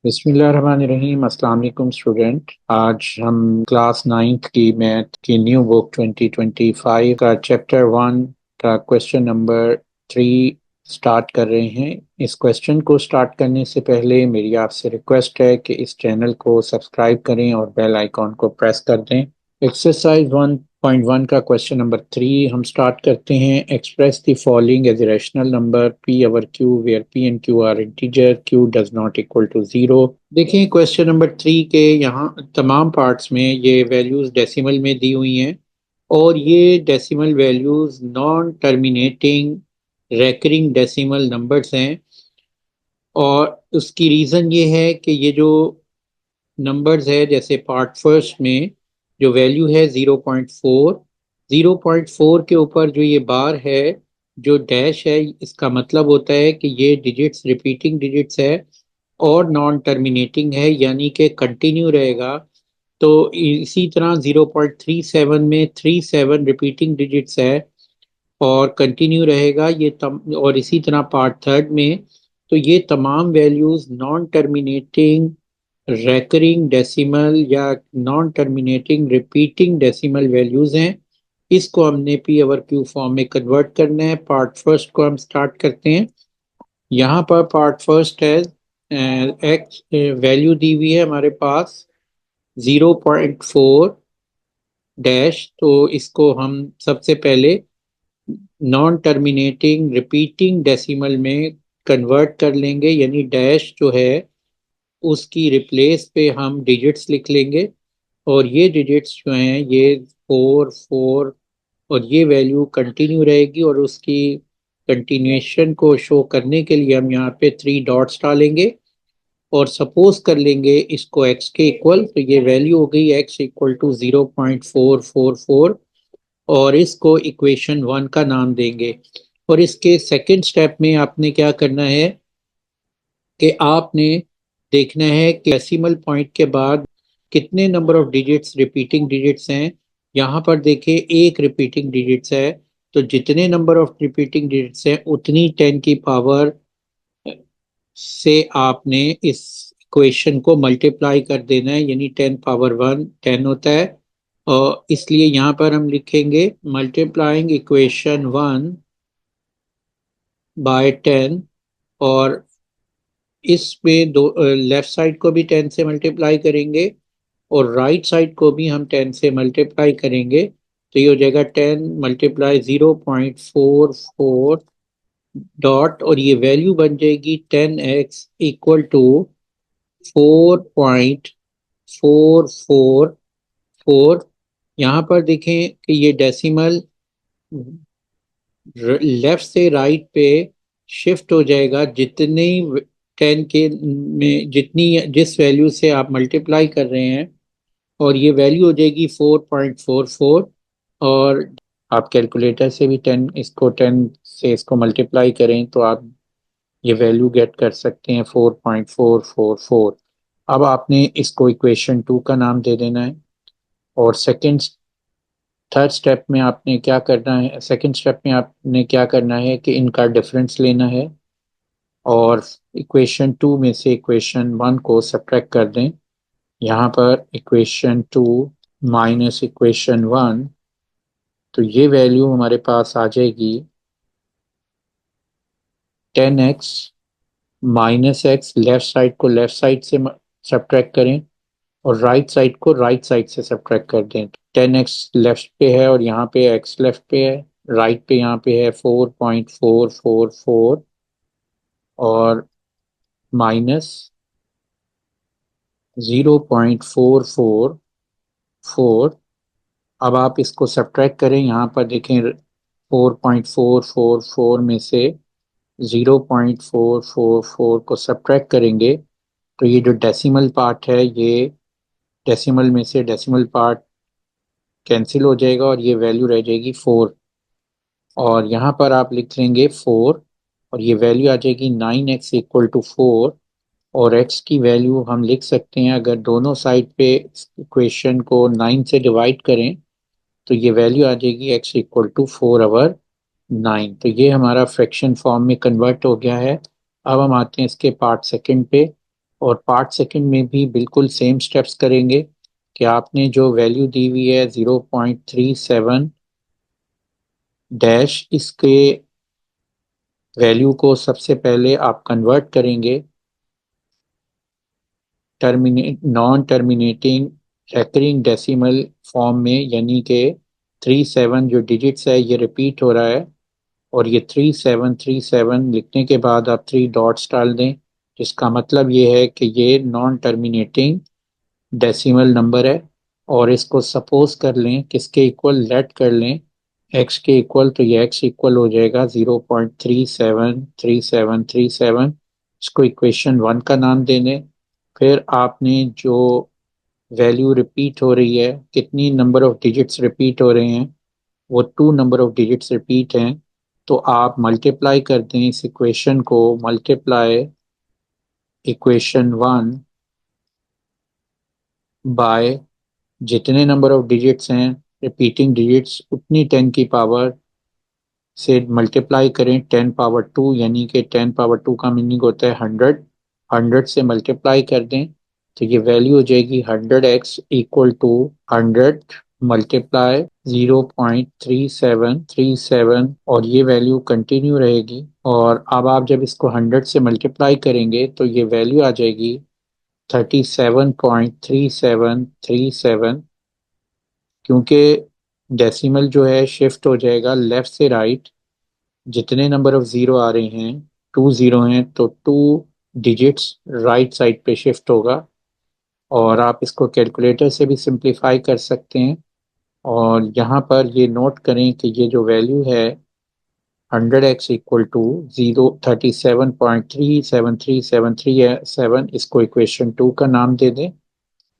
बिस्मिल्लाहिर्रहमानिर्रहीम। अस्सलाम वालेकुम स्टूडेंट। आज हम क्लास नाइन्थ की मैथ की न्यू बुक 2025 का चैप्टर वन का क्वेश्चन नंबर 3 स्टार्ट कर रहे हैं। इस क्वेश्चन को स्टार्ट करने से पहले मेरी आपसे रिक्वेस्ट है कि इस चैनल को सब्सक्राइब करें और बेल आइकॉन को प्रेस कर दें। एक्सरसाइज 1.1 का क्वेश्चन नंबर 3 हम स्टार्ट करते हैं। Express the following as rational number P over Q where P and Q are integer Q does not equal to zero. देखिए क्वेश्चन नंबर 3 के यहाँ तमाम पार्ट्स में ये वैल्यूज डेसिमल में दी हुई हैं और ये decimal values non terminating recurring decimal numbers हैं। और उसकी रीज़न ये है कि ये जो नंबर्स है, जैसे पार्ट फर्स्ट में जो वैल्यू है 0.4 के ऊपर जो ये बार है, जो डैश है, इसका मतलब होता है कि ये डिजिट्स रिपीटिंग डिजिट्स है और नॉन टर्मिनेटिंग है, यानी कि कंटिन्यू रहेगा। तो इसी तरह 0.37 में 37 रिपीटिंग डिजिट्स है और कंटिन्यू रहेगा और इसी तरह पार्ट थर्ड में तो ये तमाम values non terminating recurring decimal या non terminating repeating decimal values हैं। इसको हमने पी ओवर क्यू फॉर्म में कन्वर्ट करना है। पार्ट फर्स्ट को हम स्टार्ट करते हैं। यहाँ पर पार्ट फर्स्ट है, एक्स वैल्यू दी हुई है हमारे पास 0.4 डैश। तो इसको हम सबसे पहले नॉन टर्मिनेटिंग रिपीटिंग डेसिमल में कन्वर्ट कर लेंगे, यानी डैश जो है उसकी रिप्लेस पे हम डिजिट्स लिख लेंगे और ये डिजिट्स जो हैं ये 4 4 और ये वैल्यू कंटिन्यू रहेगी और उसकी कंटिन्यूएशन को शो करने के लिए हम यहाँ पे 3 डॉट्स डालेंगे और सपोज कर लेंगे इसको x के इक्वल। तो ये वैल्यू हो गई x इक्वल टू 0.444 और इसको इक्वेशन 1 का नाम देंगे। और इसके सेकंड स्टेप में आपने क्या करना है कि आपने देखना है कि डेसिमल पॉइंट के बाद कितने number of digits repeating digits हैं। यहाँ पर देखिए एक रिपीटिंग डिजिट्स है, तो जितने नंबर ऑफ रिपीटिंग डिजिट्स हैं उतनी 10 की पावर से आपने इस इक्वेशन को मल्टीप्लाई कर देना है, यानी 10 पावर 1 10 होता है। और इसलिए यहाँ पर हम लिखेंगे मल्टीप्लाइंग इक्वेशन 1 बाय 10। और इसमें दो लेफ्ट साइड को भी 10 से मल्टीप्लाई करेंगे और राइट साइड को भी हम 10 से मल्टीप्लाई करेंगे। तो ये हो जाएगा 10 मल्टीप्लाई 0.44 डॉट और ये वैल्यू बन जाएगी 10x इक्वल टू 4.444। यहाँ पर देखें कि ये डेसिमल लेफ्ट से राइट पे शिफ्ट हो जाएगा जितनी 10 के में जितनी जिस वैल्यू से आप मल्टीप्लाई कर रहे हैं, और ये वैल्यू हो जाएगी 4.44। और आप कैलकुलेटर से भी 10 से इसको मल्टीप्लाई करें तो आप ये वैल्यू गेट कर सकते हैं 4.444। अब आपने इसको इक्वेशन 2 का नाम दे देना है। और थर्ड स्टेप में आपने क्या करना है, सेकंड स्टेप में आपने क्या करना है कि इनका डिफरेंस लेना है और इक्वेशन 2 में से इक्वेशन 1 को सब्ट्रैक्ट कर दें। यहाँ पर इक्वेशन 2 माइनस इक्वेशन 1, तो ये वैल्यू हमारे पास आ जाएगी 10x minus x. Left side को लेफ्ट साइड से सब्ट्रैक्ट करें और राइट साइड को राइट साइड से सब्ट्रैक्ट कर दें। 10x लेफ्ट पे है और यहाँ पे x लेफ्ट पे है, राइट पे यहाँ पे है 4.444 और माइनस 0.444। अब आप इसको सब्ट्रैक्ट करें। यहाँ पर देखें 4.444 में से 0.444 को सब्ट्रैक्ट करेंगे तो ये जो डेसिमल पार्ट है, ये डेसिमल में से डेसिमल पार्ट कैंसिल हो जाएगा और ये वैल्यू रह जाएगी 4। और यहाँ पर आप लिख लेंगे 4 और ये वैल्यू आ जाएगी 9x इक्वल टू 4। और x की वैल्यू हम लिख सकते हैं, अगर दोनों साइड पे इक्वेशन को 9 से डिवाइड करें तो ये वैल्यू आ जाएगी x इक्वल टू 4/9। तो ये हमारा फ्रैक्शन फॉर्म में कन्वर्ट हो गया है। अब हम आते हैं इसके पार्ट सेकंड पे। और पार्ट सेकंड में भी बिल्कुल सेम स्टेप्स करेंगे कि आपने जो वैल्यू दी हुई है 0.37 डैश, इसके वैल्यू को सबसे पहले आप कन्वर्ट करेंगे non terminating recurring decimal form में, यानी कि 37 जो डिजिट्स है ये रिपीट हो रहा है, और ये 3737 लिखने के बाद आप 3 डॉट्स डाल दें, जिसका मतलब ये है कि ये नॉन टर्मिनेटिंग डेसिमल नंबर है। और इसको सपोज कर लें किसके इक्वल, लेट कर लें एक्स के इक्वल, तो ये एक्स इक्वल हो जाएगा 0.373737। इसको इक्वेशन 1 का नाम दे दें। फिर आपने जो वैल्यू रिपीट हो रही है, कितनी नंबर ऑफ डिजिट्स रिपीट हो रहे हैं, वो 2 नंबर ऑफ डिजिट्स रिपीट हैं, तो आप मल्टीप्लाई कर दें इस इक्वेशन को, मल्टीप्लाई इक्वेशन 1 बाय जितने नंबर ऑफ डिजिट्स हैं रिपीटिंग डिजिट्स उतनी 10 की पावर से मल्टीप्लाई करें 10 पावर 2, यानी कि 10 पावर 2 का मीनिंग होता है 100। 100 से मल्टीप्लाई कर दें तो ये वैल्यू हो जाएगी 100x इक्वल टू 100 मल्टीप्लाई 0.3737, और ये वैल्यू कंटिन्यू रहेगी। और अब आप जब इसको 100 से मल्टीप्लाई करेंगे तो ये वैल्यू आ जाएगी 37.3737, क्योंकि डेसिमल जो है शिफ्ट हो जाएगा लेफ्ट से राइट। जितने नंबर ऑफ ज़ीरो आ रहे हैं, 2 ज़ीरो हैं, तो 2 डिजिट्स राइट साइड पे शिफ्ट होगा। और आप इसको कैलकुलेटर से भी सिंप्लीफाई कर सकते हैं। और यहाँ पर ये नोट करें कि ये जो वैल्यू है 100x इक्वल टू 37.373737, इसको इक्वेशन 2 का नाम दे दें।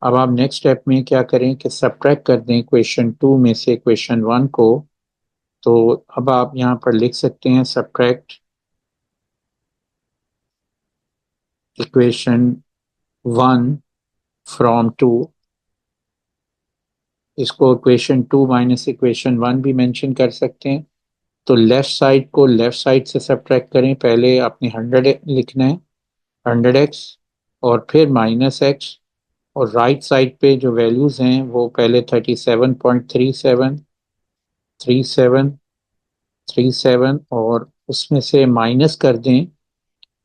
अब आप नेक्स्ट स्टेप में क्या करें कि सब्ट्रैक्ट कर दें इक्वेशन 2 में से इक्वेशन 1 को। तो अब आप यहाँ पर लिख सकते हैं सब्ट्रैक्ट इक्वेशन 1 फ्रॉम 2। इसको इक्वेशन 2 माइनस इक्वेशन 1 भी मेंशन कर सकते हैं। तो लेफ्ट साइड को लेफ्ट साइड से सब्ट्रैक्ट करें, पहले आपने 100 लिखना है, 100x, और फिर -x। और राइट साइड पे जो वैल्यूज़ हैं वो पहले 37.3737, और उसमें से माइनस कर दें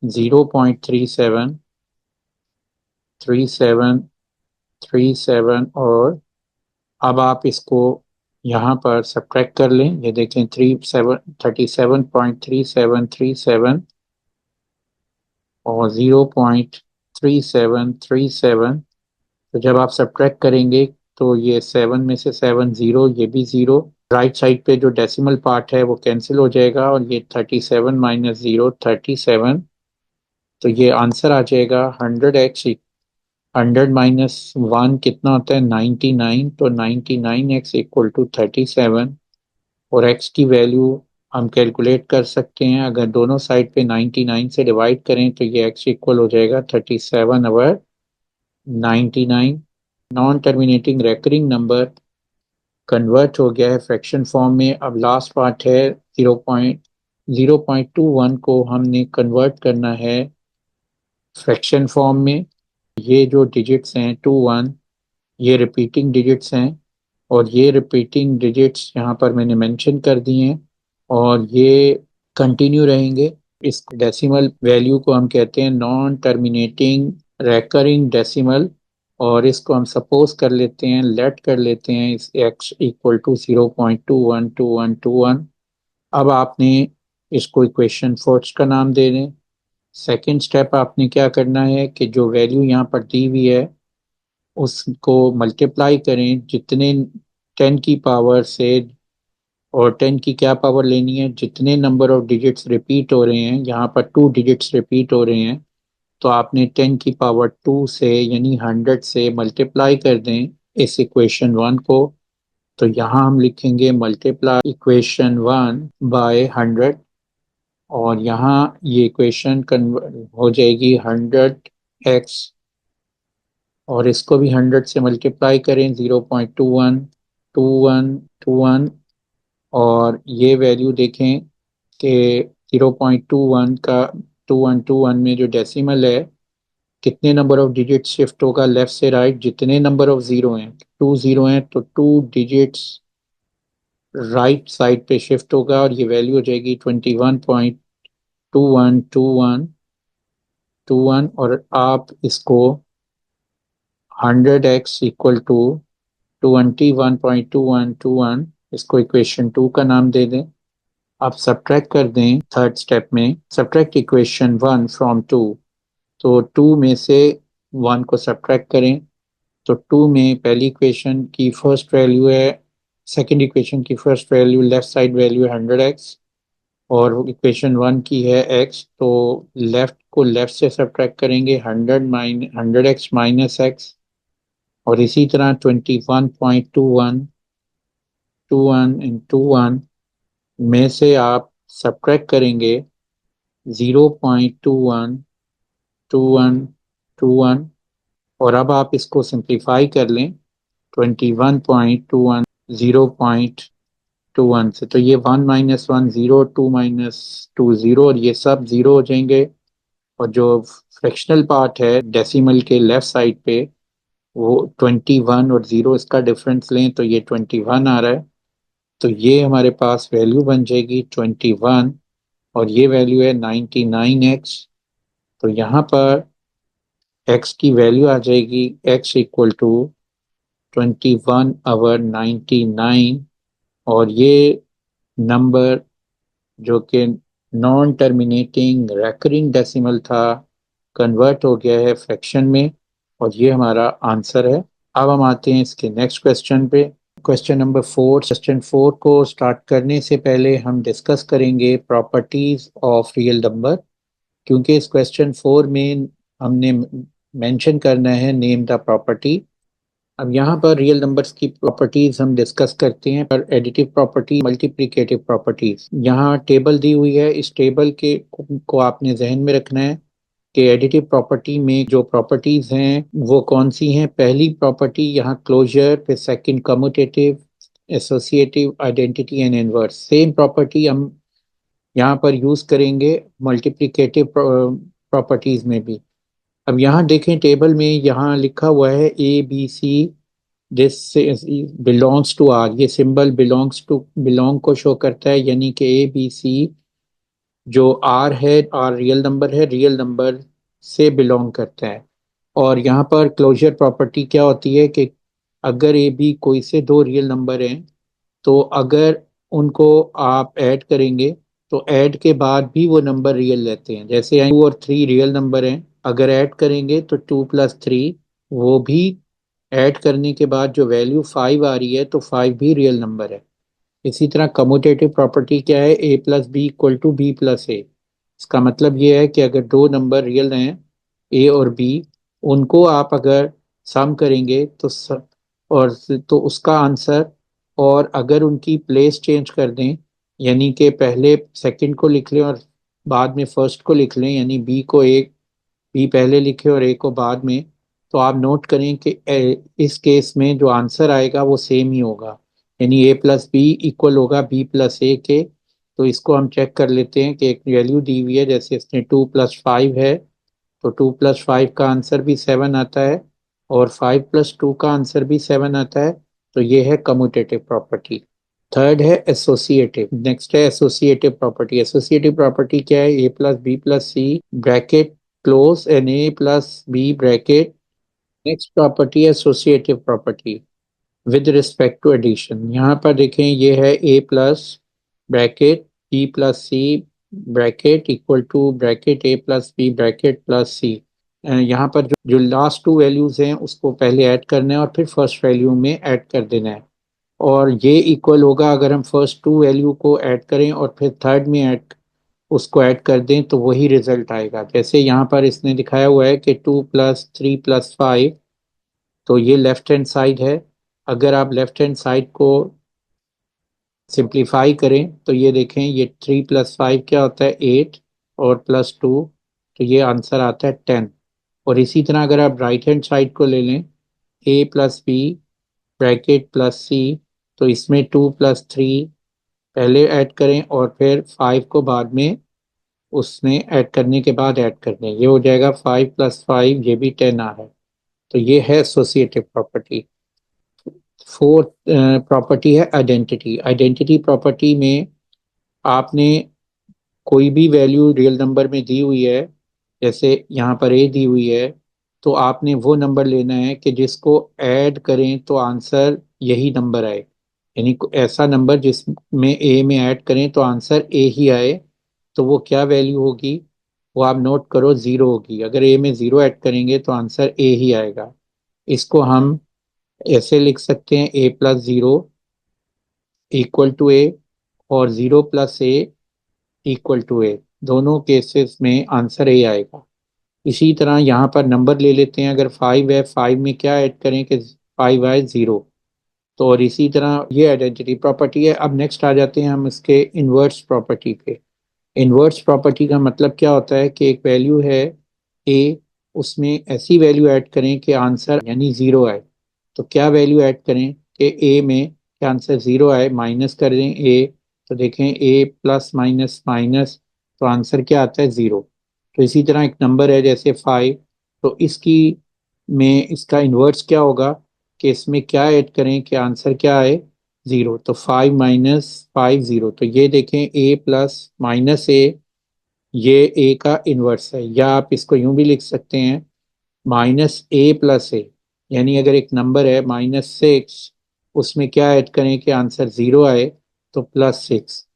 0.373737, और अब आप इसको यहाँ पर सब्ट्रैक्ट कर लें। ये देखें 37.3737 और 0.3737। तो जब आप सब्ट्रैक्ट करेंगे तो ये 7 में से 7 ज़ीरो, ये भी ज़ीरो, राइट साइड पे जो डेसिमल पार्ट है वो कैंसिल हो जाएगा, और ये 37 माइनस 0 37। तो ये आंसर आ जाएगा 100x। 100 - 1 कितना होता है, 99। तो 99x इक्वल टू 37। और x की वैल्यू हम कैलकुलेट कर सकते हैं, अगर दोनों साइड पे 99 से डिवाइड करें तो ये x इक्वल हो जाएगा 37/99। Non terminating recurring number convert हो गया है फ्रैक्शन फॉर्म में। अब लास्ट पार्ट है 0.21 को हमने कन्वर्ट करना है फ्रैक्शन फॉर्म में। ये जो डिजिट्स हैं 2 1, ये रिपीटिंग डिजिट्स हैं, और ये रिपीटिंग डिजिट्स यहाँ पर मैंने मेंशन कर दिए हैं, और ये कंटिन्यू रहेंगे। इस डेसिमल वैल्यू को हम कहते हैं नॉन टर्मिनेटिंग रेकरिंग डेसिमल, और इसको हम सपोज कर लेते हैं, लेट कर लेते हैं इस x इक्वल टू 0.212121। अब आपने इसको इक्वेशन 4 का नाम दे दें। सेकेंड स्टेप आपने क्या करना है कि जो वैल्यू यहाँ पर दी हुई है उसको मल्टीप्लाई करें जितने 10 की पावर से, और 10 की क्या पावर लेनी है, जितने नंबर ऑफ डिजिट्स रिपीट हो रहे हैं, यहाँ पर 2 डिजिट्स रिपीट हो रहे हैं, तो आपने 10 की पावर 2 से यानी 100 से मल्टीप्लाई कर दें इस इक्वेशन 1 को। तो यहाँ हम लिखेंगे मल्टीप्लाई इक्वेशन 1 बाय 100, और यहाँ ये इक्वेशन हो जाएगी 100x, और इसको भी 100 से मल्टीप्लाई करें 0.212121, और ये वैल्यू देखें कि 0.21 का 2121 में जो डेसिमल है कितने नंबर ऑफ डिजिट शिफ्ट होगा लेफ्ट से राइट, जितने नंबर ऑफ जीरो हैं, टू जीरो हैं तो टू डिजिट्स राइट साइड पे शिफ्ट होगा और ये वैल्यू हो जाएगी 21.2121 और आप इसको 100x इक्वल टू 21.2121 इसको इक्वेशन टू का नाम दे दें। आप सब्ट्रैक्ट कर दें थर्ड स्टेप में, subtract equation one from two, तो टू में से वन को सब्ट्रैक्ट करें। तो टू में पहली इक्वेशन की फर्स्ट वैल्यू है, सेकंड इक्वेशन की first value left side value है 100x और इक्वेशन वन की है x, तो लेफ्ट को लेफ्ट से सब्ट्रैक्ट करेंगे 100x माइनस एक्स और इसी तरह 21.2121 में से आप सब्ट्रैक्ट करेंगे 0.212121 और अब आप इसको सिंप्लीफाई कर लें 21.21 से, तो ये one minus one zero, two minus two zero और ये सब जीरो हो जाएंगे और जो फ्रैक्शनल पार्ट है डेसिमल के लेफ्ट साइड पे वो 21 और जीरो इसका डिफरेंस लें तो ये 21 आ रहा है। तो ये हमारे पास वैल्यू बन जाएगी 21 और ये वैल्यू है 99x। तो यहाँ पर x की वैल्यू आ जाएगी x इक्वल टू 21/99 और ये नंबर जो कि नॉन टर्मिनेटिंग रेकरिंग डेसिमल था कन्वर्ट हो गया है फ्रैक्शन में और ये हमारा आंसर है। अब हम आते हैं इसके नेक्स्ट क्वेश्चन पे, question number four. Question four को स्टार्ट करने से पहले हम डिस्कस करेंगे प्रॉपर्टीज ऑफ रियल नंबर, क्योंकि इस क्वेश्चन फोर में हमने मेंशन करना है नेम द प्रॉपर्टी। अब यहाँ पर रियल नंबर्स की प्रॉपर्टीज हम डिस्कस करते हैं, पर एडिटिव प्रॉपर्टी, मल्टीप्लिकेटिव प्रॉपर्टीज यहाँ टेबल दी हुई है, इस टेबल के को आपने जहन में रखना है कि एडिटिव प्रॉपर्टी में जो प्रॉपर्टीज हैं वो कौन सी हैं। पहली प्रॉपर्टी यहाँ क्लोजर, फिर second commutative, associative, identity and inverse. Same property हम यहाँ पर यूज करेंगे मल्टीप्लिकेटिव प्रॉपर्टीज में भी। अब यहाँ देखें टेबल में यहाँ लिखा हुआ है ABC, this belongs to R, ये सिंबल बिलोंग को शो करता है, यानी कि ABC जो आर है, आर रियल नंबर है, रियल नंबर से बिलोंग करता है। और यहाँ पर क्लोजर प्रॉपर्टी क्या होती है कि अगर ए बी कोई से दो रियल नंबर हैं तो अगर उनको आप ऐड करेंगे तो ऐड के बाद भी वो नंबर रियल रहते हैं। जैसे यहाँ 2 और 3 रियल नंबर हैं, अगर ऐड करेंगे तो 2 + 3 वो भी ऐड करने के बाद जो वैल्यू 5 आ रही है तो 5 भी रियल नंबर है। इसी तरह कम्यूटेटिव प्रॉपर्टी क्या है, A + B = B + A। इसका मतलब ये है कि अगर दो नंबर रियल हैं ए और बी, उनको आप अगर सम करेंगे और तो उसका आंसर, और अगर उनकी प्लेस चेंज कर दें, यानी कि पहले सेकंड को लिख लें और बाद में फर्स्ट को लिख लें, यानी बी पहले लिखे और ए को बाद में, तो आप नोट करें कि इस केस में जो आंसर आएगा वो सेम ही होगा, यानी A + B इक्वल होगा B + A के। तो इसको हम चेक कर लेते हैं कि एक वैल्यू दी हुई है, जैसे इसने 2 + 5 है तो 2 + 5 का आंसर भी 7 आता है और 5 + 2 का आंसर भी 7 आता है। तो ये है कम्यूटेटिव प्रॉपर्टी। थर्ड है एसोसिएटिव, नेक्स्ट है एसोसिएटिव प्रॉपर्टी। एसोसिएटिव प्रॉपर्टी क्या है, A + B + C bracket close and A + B bracket. Next property है associative property with respect to addition. यहाँ पर देखें ये है A plus bracket B + C bracket equal to bracket A + B bracket +C। यहाँ पर जो लास्ट टू वैल्यूज हैं उसको पहले ऐड करना है और फिर फर्स्ट वैल्यू में ऐड कर देना है, और ये इक्वल होगा अगर हम फर्स्ट टू वैल्यू को ऐड करें और फिर थर्ड में उसको ऐड कर दें तो वही रिजल्ट आएगा। जैसे यहाँ पर इसने दिखाया हुआ है कि 2 + 3 + 5, तो ये लेफ्ट हैंड साइड है। अगर आप लेफ्ट हैंड साइड को सिंप्लीफाई करें तो ये देखें, ये 3 + 5 क्या होता है 8 और +2, तो ये आंसर आता है 10। और इसी तरह अगर आप राइट हैंड साइड को ले लें A + B ब्रैकेट +C, तो इसमें 2 + 3 पहले ऐड करें और फिर 5 को बाद में उसमें ऐड करने के बाद ऐड कर दें, ये हो जाएगा 5 + 5, ये भी 10 आ रहा है। तो ये है एसोसिएटिव प्रॉपर्टी। फोर्थ प्रॉपर्टी है आइडेंटिटी। आइडेंटिटी प्रॉपर्टी में आपने कोई भी वैल्यू रियल नंबर में दी हुई है, जैसे यहाँ पर ए दी हुई है, तो आपने वो नंबर लेना है कि जिसको ऐड करें तो आंसर यही नंबर आए। यानी ऐसा नंबर जिसमें ए में ऐड करें तो आंसर ए ही आए। तो वो क्या वैल्यू होगी, वो आप नोट करो, ज़ीरो होगी। अगर ए में ज़ीरो ऐड करेंगे तो आंसर ए ही आएगा। इसको हम ऐसे लिख सकते हैं, A + 0 = A, और 0 + A =A। दोनों केसेस में आंसर ए आएगा। इसी तरह यहाँ पर नंबर ले लेते हैं, अगर 5 है, 5 में क्या ऐड करें कि 5 आए, 0। तो और इसी तरह ये आइडेंटिटी प्रॉपर्टी है। अब नेक्स्ट आ जाते हैं हम इसके इन्वर्स प्रॉपर्टी पे। इन्वर्स प्रॉपर्टी का मतलब क्या होता है कि एक वैल्यू है ए, उसमें ऐसी वैल्यू ऐड करें कि आंसर यानी ज़ीरो आए। तो क्या वैल्यू ऐड करें कि ए में क्या आंसर ज़ीरो आए, माइनस कर दें ए। तो देखें, ए प्लस माइनस माइनस, तो आंसर क्या आता है, ज़ीरो। तो इसी तरह एक नंबर है जैसे 5, तो इसकी में इसका इन्वर्स क्या होगा कि इसमें क्या ऐड करें कि आंसर क्या आए, ज़ीरो। तो 5 - 5 ज़ीरो। तो ये देखें, A + - A, ये ए का इन्वर्स है। या आप इसको यूं भी लिख सकते हैं, -A + A। यानी अगर एक नंबर है -6, उसमें क्या ऐड करें कि आंसर ज़ीरो आए, तो +6।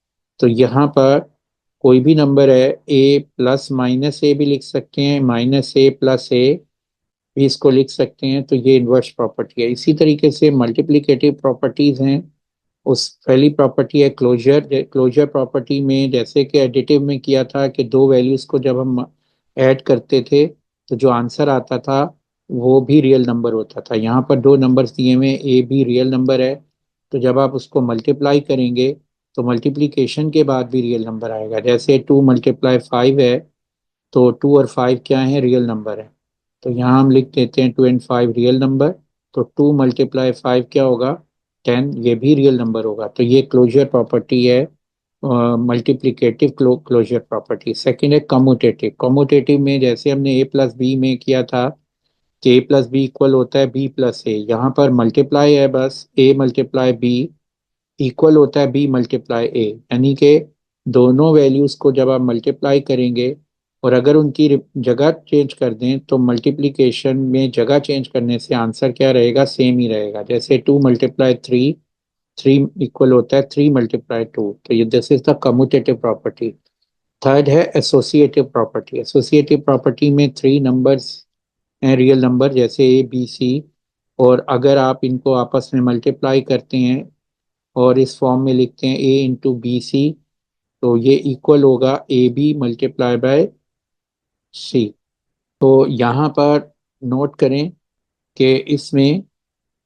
तो यहाँ पर कोई भी नंबर है, A + - A भी लिख सकते हैं, -A + A भी इसको लिख सकते हैं। तो ये इन्वर्स प्रॉपर्टी है। इसी तरीके से मल्टीप्लिकेटिव प्रॉपर्टीज हैं। उस पहली प्रॉपर्टी है क्लोजर। क्लोजर प्रॉपर्टी में जैसे कि एडिटिव में किया था कि दो वैल्यूज को जब हम ऐड करते थे तो जो आंसर आता था वो भी रियल नंबर होता था। यहाँ पर दो नंबर्स दिए हुए हैं, ए भी रियल नंबर है, तो जब आप उसको मल्टीप्लाई करेंगे तो मल्टीप्लिकेशन के बाद भी रियल नंबर आएगा। जैसे 2 × 5 है, तो 2 और 5 क्या है, रियल नंबर है। तो यहाँ हम लिख देते हैं 2 and 5 रियल नंबर। तो 2 × 5 क्या होगा, 10, ये भी रियल नंबर होगा। तो ये क्लोजर प्रॉपर्टी है, मल्टीप्लिकेटिव क्लोजर प्रॉपर्टी। सेकंड है कम्यूटेटिव। कम्यूटेटिव में जैसे हमने A + B में किया था कि A + B इक्वल होता है B + A, यहाँ पर मल्टीप्लाई है, बस A × B इक्वल होता है B × A। यानी कि दोनों वैल्यूज को जब आप मल्टीप्लाई करेंगे और अगर उनकी जगह चेंज कर दें तो मल्टीप्लिकेशन में जगह चेंज करने से आंसर क्या रहेगा, सेम ही रहेगा। जैसे 2 × 3, 3 इक्वल होता है 3 × 2। तो ये this is the commutative property. Third है एसोसिएटिव प्रॉपर्टी। एसोसिएटिव प्रॉपर्टी में थ्री नंबर्स हैं रियल नंबर, जैसे A B C, और अगर आप इनको आपस में मल्टीप्लाई करते हैं और इस फॉर्म में लिखते हैं A × B C, तो ये इक्वल होगा AB × C। तो यहाँ पर नोट करें कि इसमें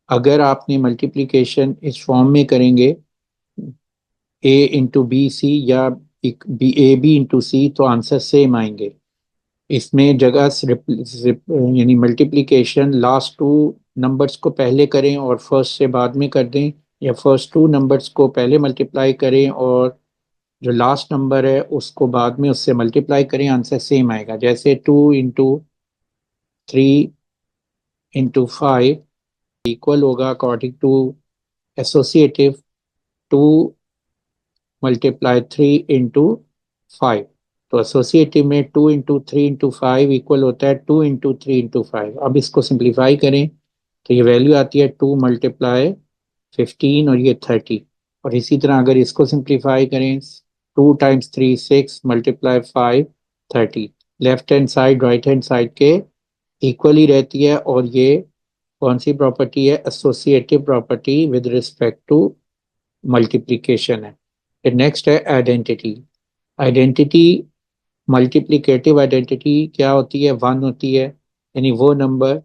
अगर आपने मल्टीप्लिकेशन इस फॉर्म में करेंगे A × B C या AB × C, तो आंसर सेम आएंगे। इसमें जगह यानी मल्टीप्लिकेशन लास्ट टू नंबर्स को पहले करें और फर्स्ट से बाद में कर दें, या फर्स्ट टू नंबर्स को पहले मल्टीप्लाई करें और जो लास्ट नंबर है उसको बाद में उससे मल्टीप्लाई करें, आंसर सेम आएगा। जैसे 2 × 3 × 5 इक्वल होगा अकॉर्डिंग टू एसोसिएटिव 2 × 3 × 5। तो एसोसिएटिव में 2 × 3 × 5 इक्वल होता है 2 × 3 × 5। अब इसको सिंप्लीफाई करें तो ये वैल्यू आती है 2 × 15 और ये 30। और इसी तरह अगर इसको सिंप्लीफाई करें, 2 × 3 6 × 5 30। Left hand side right hand side के इक्वल ही रहती है। और ये कौन सी प्रॉपर्टी है, associative property with respect to multiplication है। फिर नेक्स्ट है आइडेंटिटी। आइडेंटिटी, मल्टीप्लिकेटिव आइडेंटिटी क्या होती है, वन होती है। यानी वो नंबर,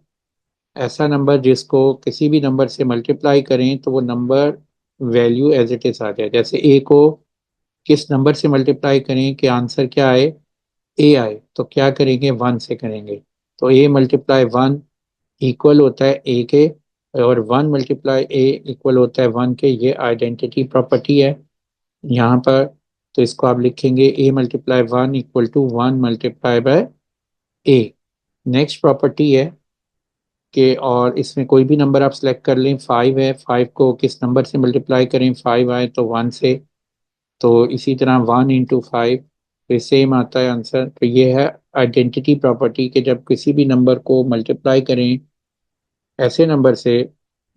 ऐसा नंबर जिसको किसी भी नंबर से मल्टीप्लाई करें तो वो number value as it is आ जाए। जैसे ए को किस नंबर से मल्टीप्लाई करें कि आंसर क्या आए, ए आए, तो क्या करेंगे, 1 से करेंगे। तो A × 1 इक्वल होता है ए के, और 1 × A इक्वल होता है 1 के। ये आइडेंटिटी प्रॉपर्टी है। यहाँ पर तो इसको आप लिखेंगे a multiply 1 equal to 1 multiply by a। Next property है कि, और इसमें कोई भी नंबर आप सेलेक्ट कर लें, 5 है, 5 को किस नंबर से मल्टीप्लाई करें, 5 आए तो 1 से, तो इसी तरह 1 इंटू 5, तो सेम आता है आंसर। तो ये है आइडेंटिटी प्रॉपर्टी कि जब किसी भी नंबर को मल्टीप्लाई करें ऐसे नंबर से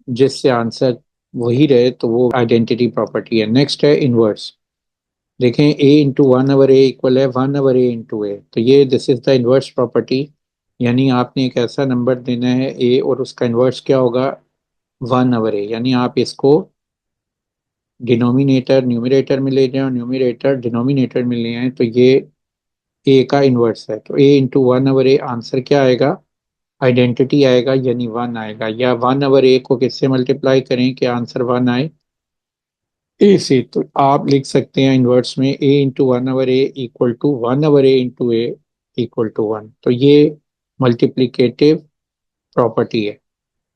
जिससे आंसर वही रहे, तो वो आइडेंटिटी प्रॉपर्टी है। नेक्स्ट है इनवर्स। देखें a into one over A equal है 1 ओवर ए इंटू ए, तो ये this is the inverse property. यानी आपने एक ऐसा नंबर देना है a और उसका इनवर्स क्या होगा, 1 ओवर ए। यानी आप इसको डिनोमिनेटर न्यूमरेटर में ले जाएं और न्यूमरेटर डिनोमिनेटर में ले आए, तो ये a का इनवर्स है। तो a into one over A answer क्या आएगा, आइडेंटिटी आएगा, यानी 1 आएगा। या 1 ओवर ए को किससे मल्टीप्लाई करें कि आंसर 1 आए, ए से। तो आप लिख सकते हैं इनवर्स में a into one over A equal to 1 over A into A equal to 1। तो ये मल्टीप्लिकेटिव प्रॉपर्टी है।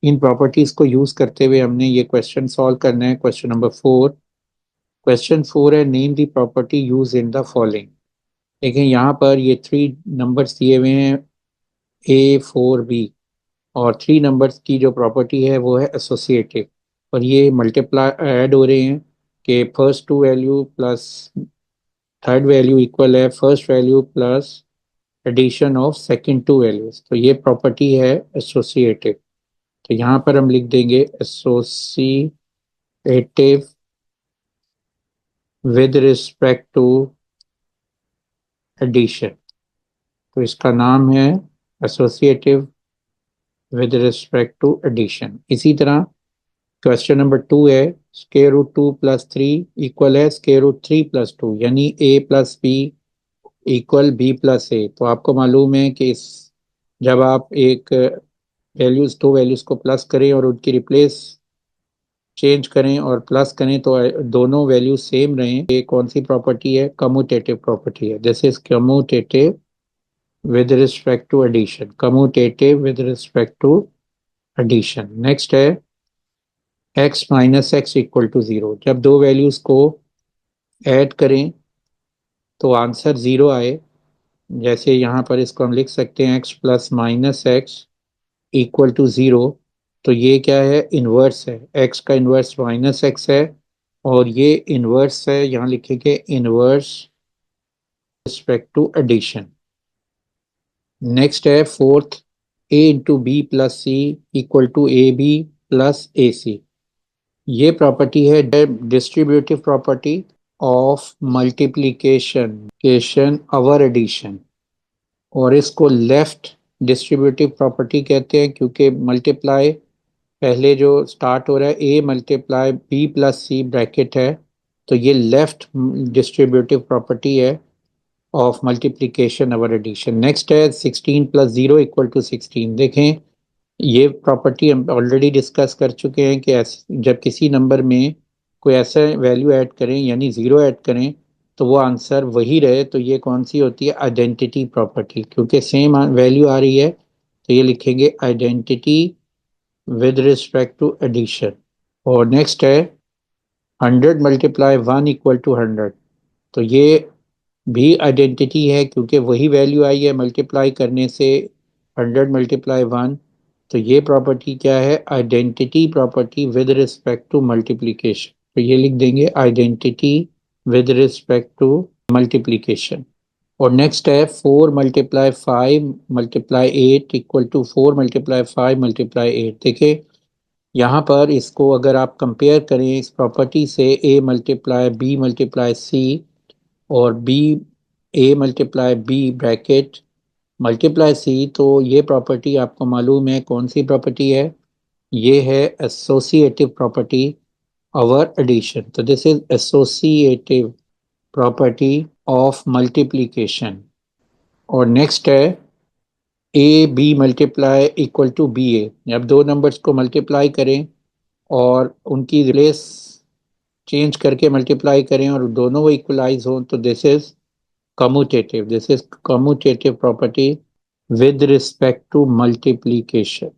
इन प्रॉपर्टीज को यूज करते हुए हमने ये क्वेश्चन सॉल्व करना है। Question number 4। क्वेश्चन 4 है name the property use in the following. देखें यहाँ पर ये 3 नंबर्स दिए हुए हैं A4B, और 3 नंबर्स की जो प्रॉपर्टी है वो है एसोसिएटिव, और ये मल्टीप्लाई ऐड हो रहे हैं कि first two value plus third value equal है first value plus addition of second two values. तो ये प्रॉपर्टी है एसोसिएटिव। तो यहाँ पर हम लिख देंगे associative with respect to addition. तो इसका नाम है associative with respect to addition. इसी तरह क्वेश्चन नंबर 2 है स्क्वायर रूट 2 प्लस 3 इक्वल है स्क्वायर रूट 3 प्लस 2, यानी a plus B equal B plus A. तो आपको मालूम है कि इस जब आप एक वैल्यूज, दो वैल्यूज को प्लस करें और उनकी रिप्लेस चेंज करें और प्लस करें तो दोनों वैल्यूज सेम रहें, ये कौन सी प्रॉपर्टी है, कम्यूटेटिव प्रॉपर्टी है। This is commutative with respect to addition, commutative with respect to addition. Next है x minus X equal to 0। जब दो वैल्यूज को ऐड करें तो आंसर 0 आए, जैसे यहाँ पर इसको हम लिख सकते हैं x plus minus X equal to 0। तो ये क्या है, इन्वर्स है, x का इन्वर्स माइनस एक्स है, और ये इन्वर्स है, यहाँ लिखेंगे inverse respect to addition. Next है fourth, a into B plus C equal to A B plus A C. ये प्रॉपर्टी है distributive property of multiplication over addition, और इसको लेफ्ट डिस्ट्रीब्यूटिव प्रॉपर्टी कहते हैं, क्योंकि मल्टीप्लाई पहले जो स्टार्ट हो रहा है a multiply B plus C bracket है, तो ये लेफ्ट डिस्ट्रीब्यूटिव प्रॉपर्टी है of multiplication over addition. Next है 16 प्लस 0 इक्वल टू 16। देखें ये प्रॉपर्टी हम ऑलरेडी डिस्कस कर चुके हैं कि जब किसी नंबर में कोई ऐसा वैल्यू ऐड करें यानी ज़ीरो ऐड करें तो वो आंसर वही रहे, तो ये कौन सी होती है, आइडेंटिटी प्रॉपर्टी। क्योंकि सेम वैल्यू आ रही है तो ये लिखेंगे identity with respect to addition. और नेक्स्ट है 100 मल्टीप्लाई 1 इक्वल टू 100। तो ये भी आइडेंटिटी है क्योंकि वही वैल्यू आई है मल्टीप्लाई करने से, 100 मल्टीप्लाई 1। तो ये प्रॉपर्टी क्या है, identity property with respect to multiplication. तो ये लिख देंगे identity with respect to multiplication. और नेक्स्ट है 4 multiply 5 multiply 8 equal to 4 multiply 5 multiply 8। देखिए यहाँ पर इसको अगर आप कंपेयर करें इस प्रॉपर्टी से a multiply B multiply C और B A multiply B bracket multiply C, तो ये प्रॉपर्टी आपको मालूम है कौन सी प्रॉपर्टी है, ये है एसोसिएटिव प्रॉपर्टी ओवर एडिशन। तो this is associative property of multiplication. और नेक्स्ट है A B multiply equal to B A. जब दो नंबर्स को मल्टीप्लाई करें और उनकी रिप्लेस चेंज करके मल्टीप्लाई करें और दोनों वो इक्वलाइज हों, तो this is commutative, this is commutative property with respect to multiplication।